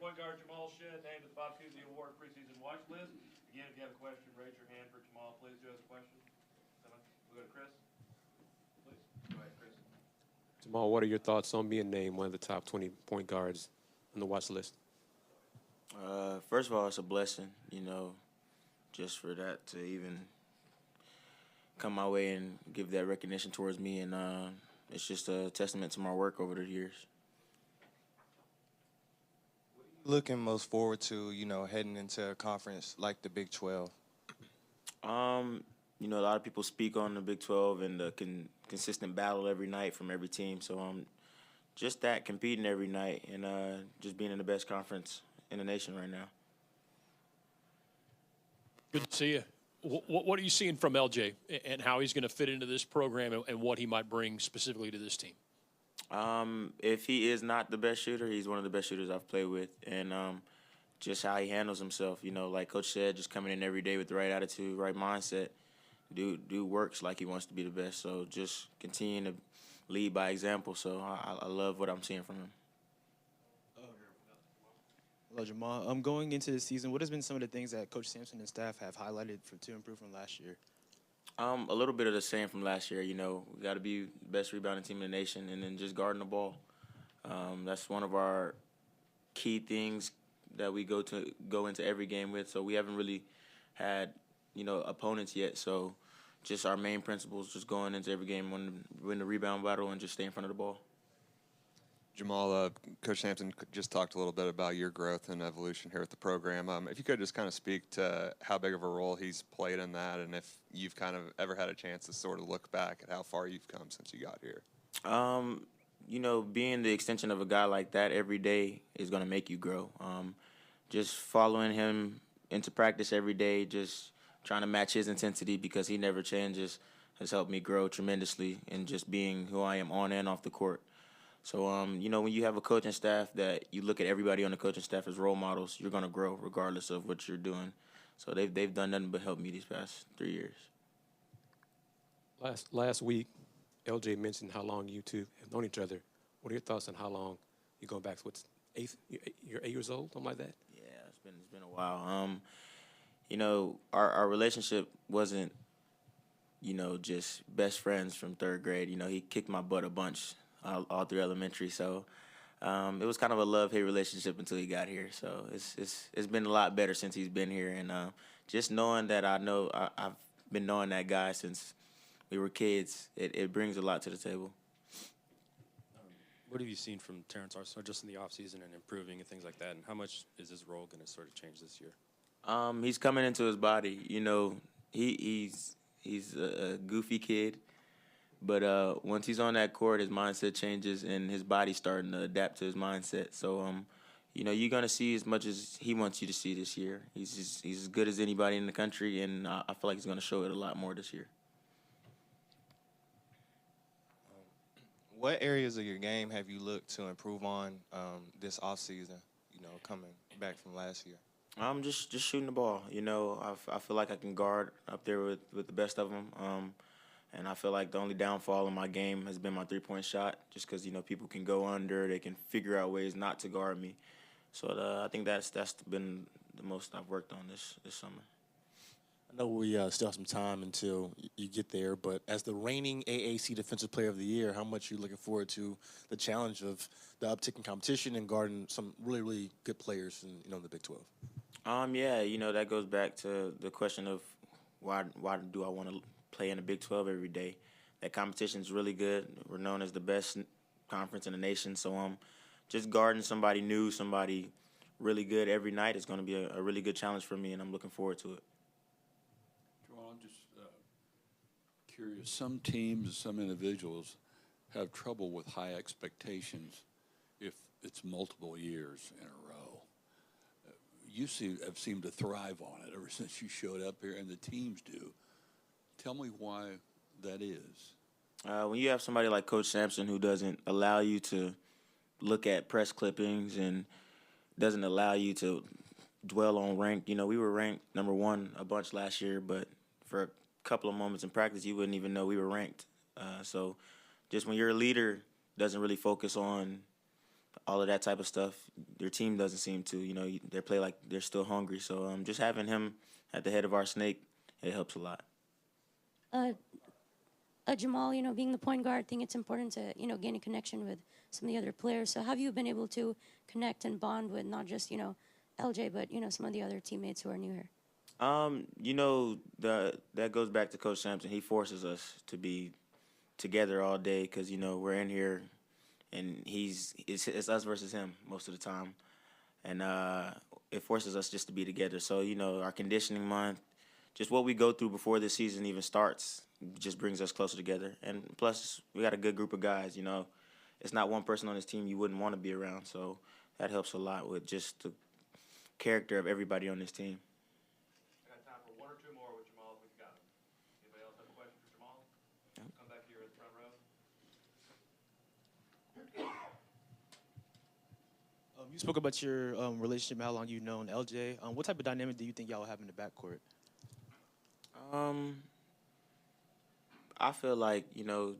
point guard Jamal Shead named to the Bob Cousy Award preseason watch list. Again, if you have a question, raise your hand for Jamal, please. Who has a question? We'll go to Chris. Please. Go ahead, Chris. Jamal, what are your thoughts on being named one of the top 20 point guards on the watch list? First of all, it's a blessing, just for that to even come my way and give that recognition towards me. And it's just a testament to my work over the years. Looking most forward to, heading into a conference like the Big 12? A lot of people speak on the Big 12 and the consistent battle every night from every team. So just that, competing every night and just being in the best conference in the nation right now. Good to see you. What are you seeing from LJ and how he's going to fit into this program and what he might bring specifically to this team? If he is not the best shooter, he's one of the best shooters I've played with. And just how he handles himself, like Coach said, just coming in every day with the right attitude, right mindset. Dude works like he wants to be the best. So just continuing to lead by example. So I love what I'm seeing from him. Hello, Jamal. Going into this season, what has been some of the things that Coach Sampson and staff have highlighted to improve from last year? A little bit of the same from last year. We got to be the best rebounding team in the nation, and then just guarding the ball. That's one of our key things that we go into every game with. So we haven't really had opponents yet. So just our main principles, just going into every game, win the rebound battle, and just stay in front of the ball. Jamal, Coach Sampson just talked a little bit about your growth and evolution here at the program. If you could just kind of speak to how big of a role he's played in that, and if you've kind of ever had a chance to sort of look back at how far you've come since you got here. Being the extension of a guy like that every day is going to make you grow. Just following him into practice every day, just trying to match his intensity because he never changes, has helped me grow tremendously in just being who I am on and off the court. So, when you have a coaching staff that you look at everybody on the coaching staff as role models, you're going to grow regardless of what you're doing. So they've done nothing but help me these past 3 years. Last week, LJ mentioned how long you two have known each other. What are your thoughts on how long you're going back? You're 8 years old, something like that? Yeah, it's been a while. Our relationship wasn't, just best friends from third grade. He kicked my butt a bunch all through elementary. So it was kind of a love-hate relationship until he got here. So it's been a lot better since he's been here. And just knowing that I've been knowing that guy since we were kids, it brings a lot to the table. What have you seen from Terrence Arsenal just in the offseason and improving and things like that? And how much is his role going to sort of change this year? He's coming into his body. He's a goofy kid. But once he's on that court, his mindset changes and his body's starting to adapt to his mindset. So, you're going to see as much as he wants you to see this year. He's as good as anybody in the country, and I feel like he's going to show it a lot more this year. What areas of your game have you looked to improve on this offseason, coming back from last year? I'm just shooting the ball. I feel like I can guard up there with the best of them. And I feel like the only downfall in my game has been my three-point shot, just because, people can go under, they can figure out ways not to guard me. So I think that's been the most I've worked on this summer. I know we still have some time until you get there, but as the reigning AAC Defensive Player of the Year, how much are you looking forward to the challenge of the uptick in competition and guarding some really, really good players in the Big 12? That goes back to the question of why do I want to play in the Big 12 every day. That competition is really good. We're known as the best conference in the nation, so just guarding somebody new, somebody really good every night is going to be a really good challenge for me, and I'm looking forward to it. Joel, I'm just curious. Some teams, some individuals have trouble with high expectations if it's multiple years in a row. You have seemed to thrive on it ever since you showed up here, and the teams do. Tell me why that is. When you have somebody like Coach Sampson who doesn't allow you to look at press clippings and doesn't allow you to dwell on rank. We were ranked number 1 a bunch last year, but for a couple of moments in practice, you wouldn't even know we were ranked. So just when your leader doesn't really focus on all of that type of stuff. Their team doesn't seem to. You know, they play like they're still hungry. So just having him at the head of our snake, it helps a lot. Jamal, being the point guard, I think it's important to, gain a connection with some of the other players. So have you been able to connect and bond with not just, LJ, but, some of the other teammates who are new here? That goes back to Coach Sampson. He forces us to be together all day because, we're in here and it's us versus him most of the time. And it forces us just to be together. So, our conditioning month, just what we go through before the season even starts, just brings us closer together. And plus, we got a good group of guys, It's not one person on this team you wouldn't want to be around. So that helps a lot with just the character of everybody on this team. I got time for one or two more with Jamal if we've got him. Anybody else have a question for Jamal? Come back here in the front row. You spoke about your relationship, how long you've known LJ. What type of dynamic do you think y'all have in the backcourt? I feel like,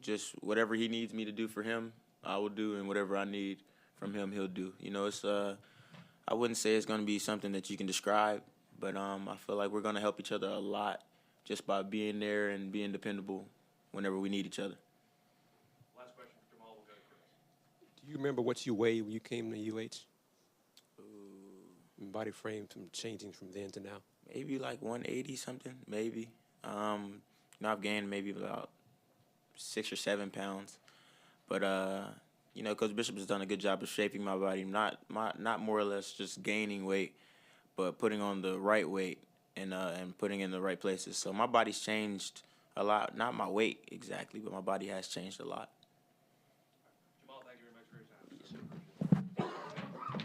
just whatever he needs me to do for him, I will do, and whatever I need from him, he'll do. It's I wouldn't say it's going to be something that you can describe, but I feel like we're going to help each other a lot just by being there and being dependable whenever we need each other. Last question for Jamal. We'll go to Chris. Do you remember what you weighed when you came to UH? Body frame from changing from then to now? Maybe like 180 something, maybe. I've gained maybe about 6 or 7 pounds. But, Coach Bishop has done a good job of shaping my body, not more or less just gaining weight, but putting on the right weight and putting in the right places. So my body's changed a lot. Not my weight exactly, but my body has changed a lot. Jamal, thank you very much for your time.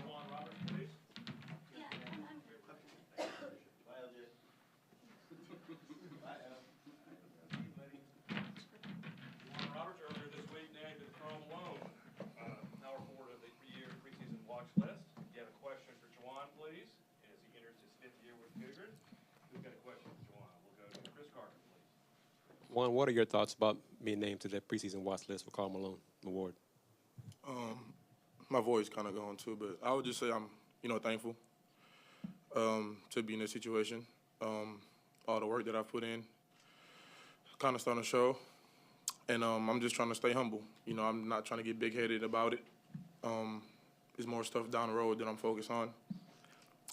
Juwan Roberts, please. Juwan Roberts, earlier this week, named to the Chrome Alone Power Forward of the year preseason watch list. If you have a question for Juwan, please, as he enters his 5th year with Cougars. Who's got a question for Juwan? We'll go to Chris Carter, please. Juan, what are your thoughts about being named to that preseason watch list for Karl Malone Award? My voice kind of going too, but I would just say I'm, thankful to be in this situation. All the work that I've put in kind of starting to show, and I'm just trying to stay humble. I'm not trying to get big-headed about it. There's more stuff down the road that I'm focused on,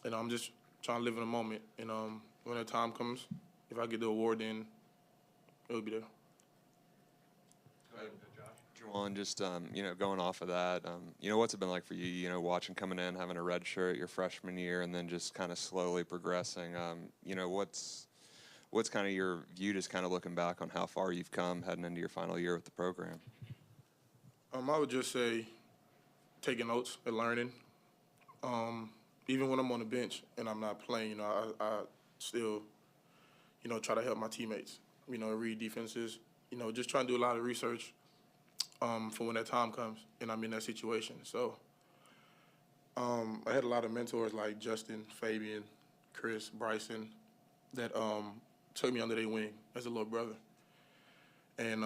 and I'm just trying to live in the moment. And when the time comes, if I get the award, then it'll be there. Go ahead, Josh. Juwan, just going off of that, what's it been like for you? Watching coming in, having a red shirt your freshman year, and then just kind of slowly progressing. What's kind of your view, just kind of looking back on how far you've come heading into your final year with the program? I would just say taking notes and learning. Even when I'm on the bench and I'm not playing, I still, try to help my teammates. Read defenses. Just trying to do a lot of research. For when that time comes and I'm in that situation. So I had a lot of mentors like Justin, Fabian, Chris, Bryson that took me under their wing as a little brother. And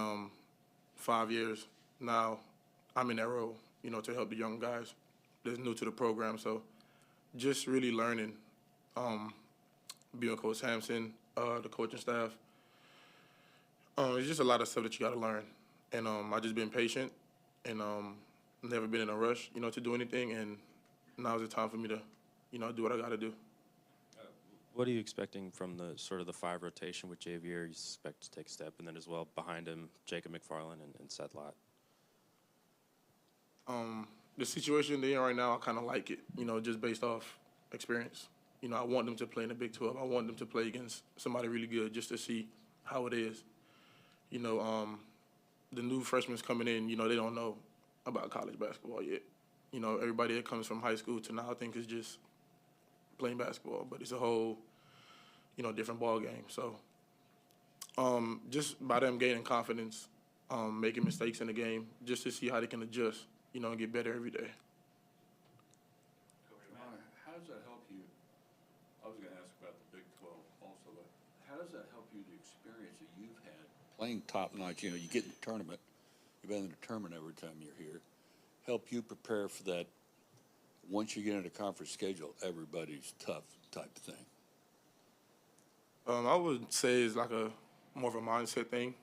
5 years now, I'm in that role, to help the young guys that's new to the program. So just really learning, being with Coach Sampson, the coaching staff. It's just a lot of stuff that you got to learn. And I just been patient and never been in a rush, to do anything. And now's the time for me to, do what I got to do. What are you expecting from the sort of the 5 rotation with Javier? You expect to take a step, and then as well behind him, Jacob McFarland and Seth Lott. The situation they're in right now, I kind of like it, just based off experience. I want them to play in the Big 12. I want them to play against somebody really good just to see how it is. The new freshmen coming in, they don't know about college basketball yet. Everybody that comes from high school to now, I think, is just playing basketball, but it's a whole, different ball game. So just by them gaining confidence, making mistakes in the game, just to see how they can adjust, and get better every day. How does that help you? I was going to ask about the Big 12 also, but how does that help you, the experience that you've had playing top notch? You get in the tournament, you've been in the tournament every time you're here, help you prepare for that once you get into conference schedule, everybody's tough type of thing? I would say it's like a more of a mindset thing.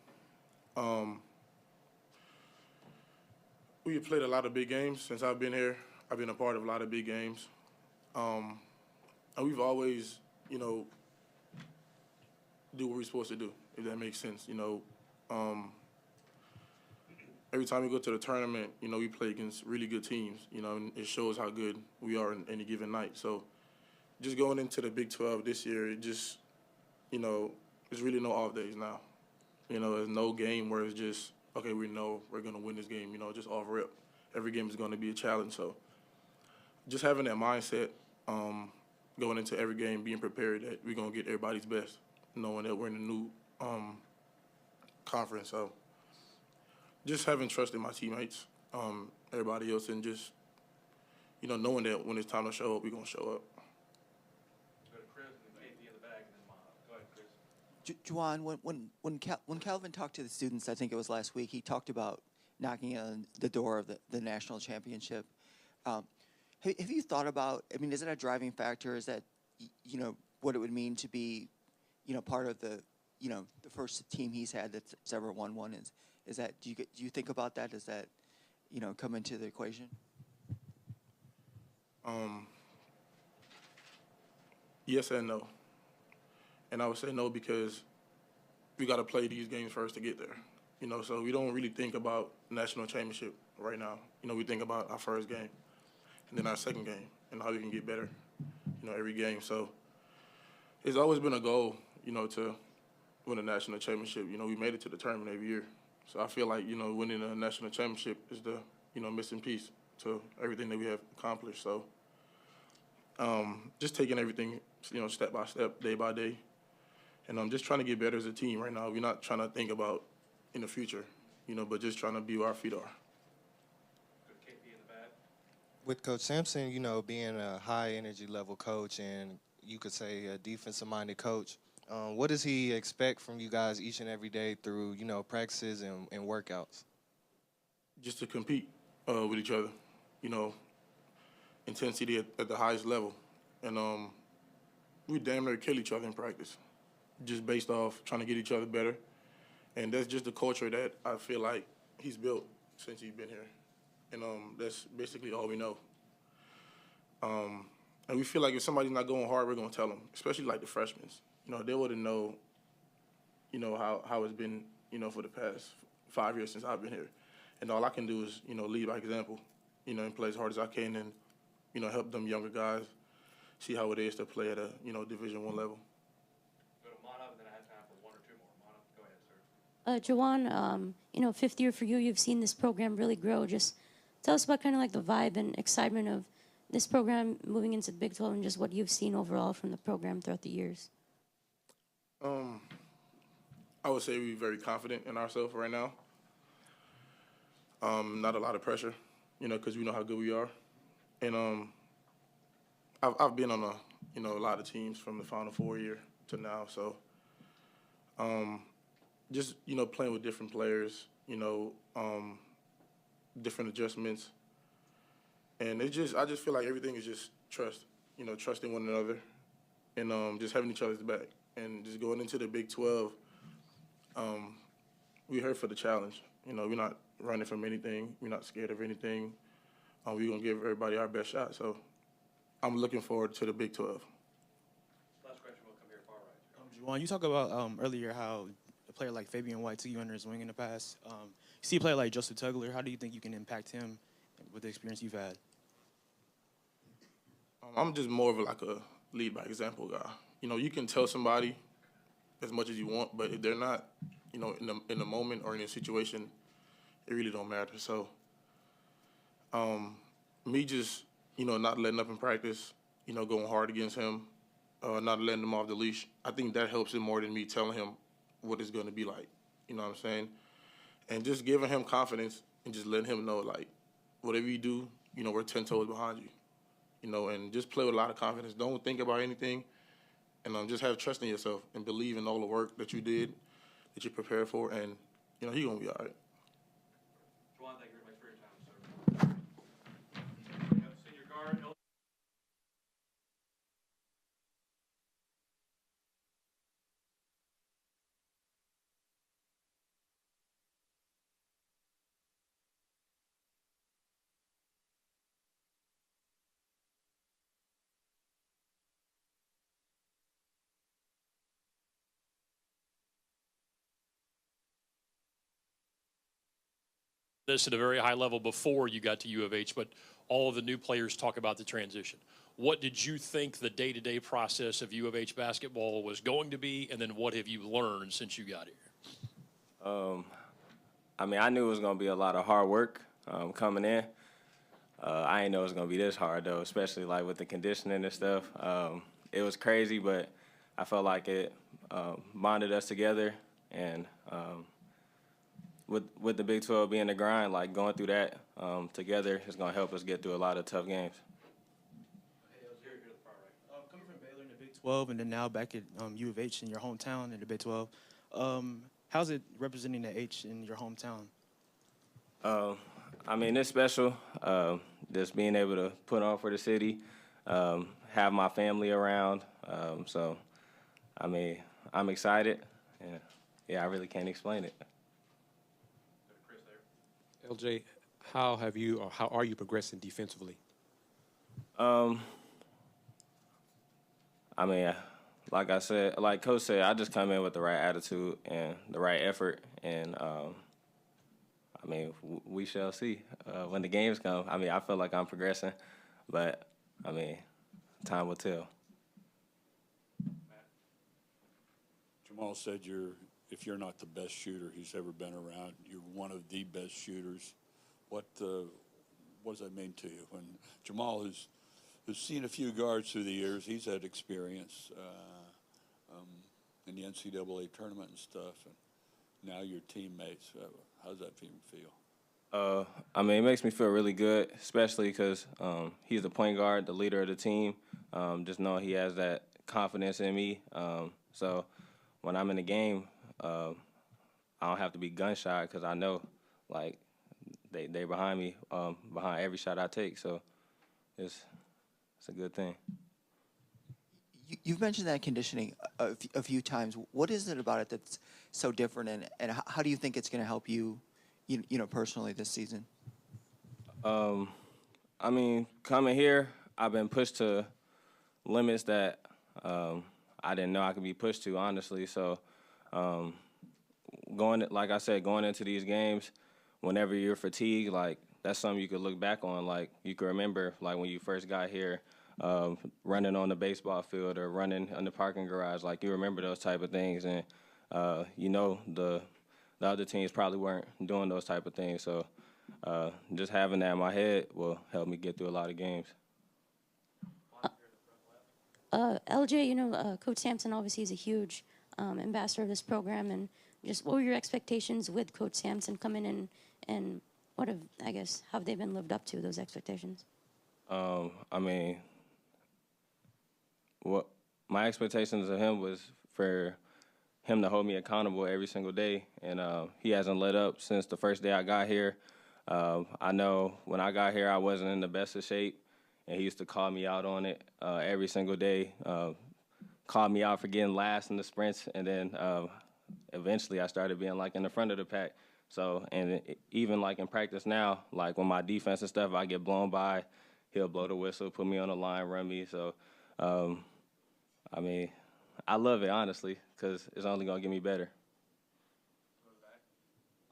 We played a lot of big games since I've been here. I've been a part of a lot of big games. And we've always, do what we're supposed to do, if that makes sense. Every time we go to the tournament, we play against really good teams, and it shows how good we are in any given night. So just going into the Big 12 this year, it just, there's really no off days now. There's no game where it's just, okay, we know we're going to win this game, just off rip. Every game is going to be a challenge. So just having that mindset, going into every game, being prepared that we're going to get everybody's best, knowing that we're in a new conference. So just having trust in my teammates, everybody else, and just, knowing that when it's time to show up, we're going to show up. Go to Chris and then KP in the back, and then Mono. Go ahead, Chris. Juwan, when Calvin talked to the students, I think it was last week, he talked about knocking on the door of the national championship. Have you thought about, is it a driving factor? Is that, what it would mean to be, part of the first team he's had that's ever won one? Is that, do you think about that? Does that, come into the equation? Yes and no. And I would say no because we got to play these games first to get there. So we don't really think about national championship right now. We think about our first game and then our second game and how we can get better, every game. So it's always been a goal, to win a national championship. We made it to the tournament every year. So I feel like, winning a national championship is the, missing piece to everything that we have accomplished. So just taking everything, step by step, day by day. And I'm just trying to get better as a team right now. We're not trying to think about in the future, but just trying to be where our feet are. Go to KP in the back. With Coach Sampson, being a high energy level coach and you could say a defensive minded coach, what does he expect from you guys each and every day through, practices and workouts? Just to compete with each other, intensity at the highest level. And we damn near kill each other in practice, just based off trying to get each other better. And that's just the culture that I feel like he's built since he's been here. And that's basically all we know. And we feel like if somebody's not going hard, we're going to tell them, especially like the freshmen. They wouldn't know, how it's been, for the past 5 years since I've been here. And all I can do is, lead by example, and play as hard as I can and, help them younger guys see how it is to play at a, Division I level. Go to Mono, and then I have time for one or two more. Mono, go ahead, sir. Juwan, fifth year for you, you've seen this program really grow. Just tell us about kind of like the vibe and excitement of this program moving into the Big 12 and just what you've seen overall from the program throughout the years. I would say we're very confident in ourselves right now. Not a lot of pressure, because we know how good we are. And I've been on a lot of teams from the Final Four year to now. So just, playing with different players, different adjustments. And I just feel like everything is just trust, trusting one another and just having each other's back. And just going into the Big 12, we're here for the challenge. We're not running from anything. We're not scared of anything. We're going to give everybody our best shot. So I'm looking forward to the Big 12. Last question will come here far right. Juwan, you talk about earlier how a player like Fabian White took you under his wing in the past. You see a player like Joseph Tugler. How do you think you can impact him with the experience you've had? I'm just more of like a lead by example guy. You can tell somebody as much as you want, but if they're not, in the moment or in a situation, it really don't matter. So, me just, not letting up in practice, going hard against him, not letting him off the leash, I think that helps him more than me telling him what it's going to be like. You know what I'm saying? And just giving him confidence and just letting him know, like, whatever you do, we're 10 toes behind you. And just play with a lot of confidence. Don't think about anything. And just have trust in yourself and believe in all the work that you did, that you prepared for, and, you're going to be all right. Juwan, thank you very much for your time, sir. We have senior guard, this at a very high level before you got to U of H, but all of the new players talk about the transition. What did you think the day-to-day process of U of H basketball was going to be, and then what have you learned since you got here? I mean, I knew it was going to be a lot of hard work coming in. I didn't know it was going to be this hard, though, especially like with the conditioning and stuff. It was crazy, but I felt like it bonded us together. And with the Big 12 being the grind, like going through that together is going to help us get through a lot of tough games. Coming from Baylor in the Big 12 and then now back at U of H in your hometown in the Big 12, how's it representing the H in your hometown? I mean, it's special. Just being able to put on for the city, have my family around. So, I mean, I'm excited. And, yeah, I really can't explain it. LJ, how are you progressing defensively? I mean, like I said, like Coach said, I just come in with the right attitude and the right effort, and I mean, we shall see when the games come. I mean, I feel like I'm progressing, but I mean, time will tell. Jamal said if you're not the best shooter he's ever been around, you're one of the best shooters. What does that mean to you? When Jamal has seen a few guards through the years, he's had experience in the NCAA tournament and stuff, and now your teammates. How does that feel? I mean, it makes me feel really good, especially because he's the point guard, the leader of the team. Just knowing he has that confidence in me. So when I'm in the game, I don't have to be gun shy because I know, like, they behind me, behind every shot I take. So it's a good thing. You've mentioned that conditioning a few times. What is it about it that's so different, and how do you think it's going to help you, you know, personally this season? I mean, coming here, I've been pushed to limits that I didn't know I could be pushed to, honestly. So, like I said, going into these games, whenever you're fatigued, like, that's something you could look back on. Like, you could remember, like, when you first got here, running on the baseball field or running in the parking garage. Like, you remember those type of things. And, you know, the other teams probably weren't doing those type of things. So just having that in my head will help me get through a lot of games. LJ, you know, Coach Sampson obviously is a huge ambassador of this program. And just what were your expectations with Coach Sampson coming in, and what have they been lived up to, those expectations? I mean, what my expectations of him was for him to hold me accountable every single day, and he hasn't let up since the first day I got here. I know when I got here I wasn't in the best of shape, and he used to call me out on it every single day, called me out for getting last in the sprints, and then eventually I started being like in the front of the pack. So, and even like in practice now, like when my defense and stuff, I get blown by, he'll blow the whistle, put me on the line, run me. So, I mean, I love it, honestly, because it's only going to get me better.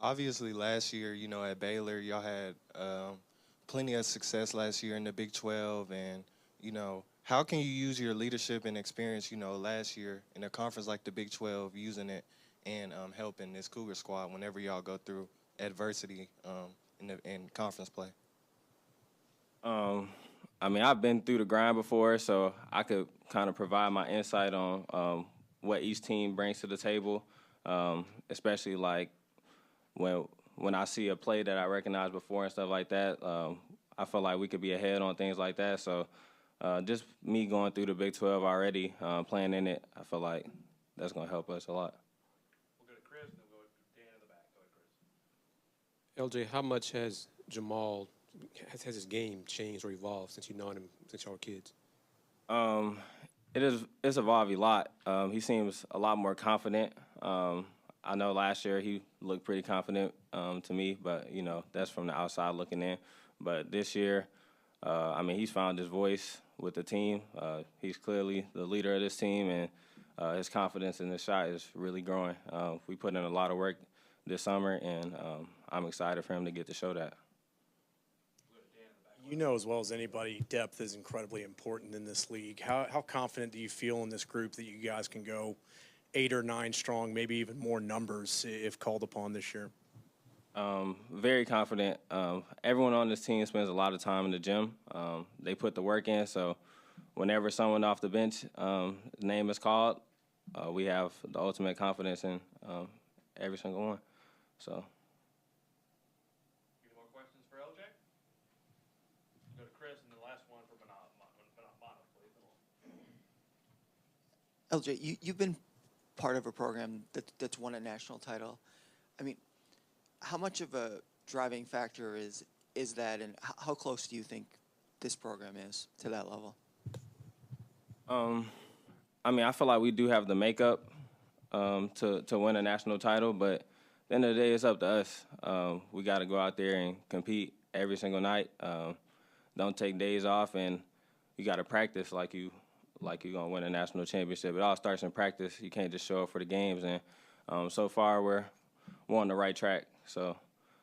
Obviously, last year, you know, at Baylor, y'all had plenty of success last year in the Big 12. And, you know, how can you use your leadership and experience, you know, last year in a conference like the Big 12, using it and helping this Cougar squad whenever y'all go through adversity in conference play? I mean, I've been through the grind before, so I could kind of provide my insight on what each team brings to the table, especially like when I see a play that I recognize before and stuff like that. I feel like we could be ahead on things like that. So just me going through the Big 12 already, playing in it, I feel like that's going to help us a lot. We'll go to Chris, and then we'll go to Dan in the back. Go ahead, Chris. LJ, how much has Jamal, has his game changed or evolved since you've known him since y'all were kids? It's evolved a lot. He seems a lot more confident. I know last year he looked pretty confident to me, but, you know, that's from the outside looking in. But this year, I mean, he's found his voice with the team. He's clearly the leader of this team, and his confidence in the shot is really growing. We put in a lot of work this summer, and I'm excited for him to get to show that. You know as well as anybody, depth is incredibly important in this league. How confident do you feel in this group that you guys can go 8 or 9 strong, maybe even more numbers if called upon this year? Very confident. Everyone on this team spends a lot of time in the gym. They put the work in, so whenever someone off the bench name is called, we have the ultimate confidence in every single one. So. Any more questions for LJ? Go to Chris, and the last one for Bono, please. LJ, you've been part of a program that's won a national title. I mean, how much of a driving factor is that, and how close do you think this program is to that level? I mean, I feel like we do have the makeup to win a national title, but at the end of the day, it's up to us. We got to go out there and compete every single night. Don't take days off, and you got to practice like you're gonna win a national championship. It all starts in practice. You can't just show up for the games, and so far we're on the right track. So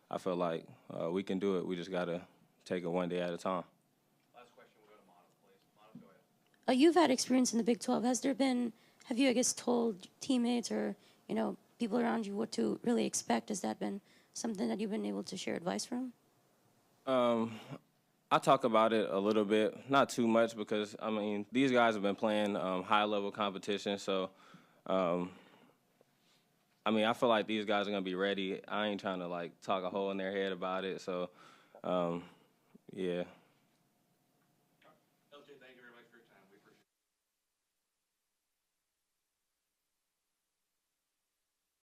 I feel like we can do it. We just got to take it one day at a time. Last question, we'll go to Mono, please. Mono, go ahead. You've had experience in the Big 12. Have you, I guess, told teammates or, people around you what to really expect? Has that been something that you've been able to share advice from? I talk about it a little bit, not too much, because, I mean, these guys have been playing high-level competition, so, I mean, I feel like these guys are going to be ready. I ain't trying to, talk a hole in their head about it, so, yeah.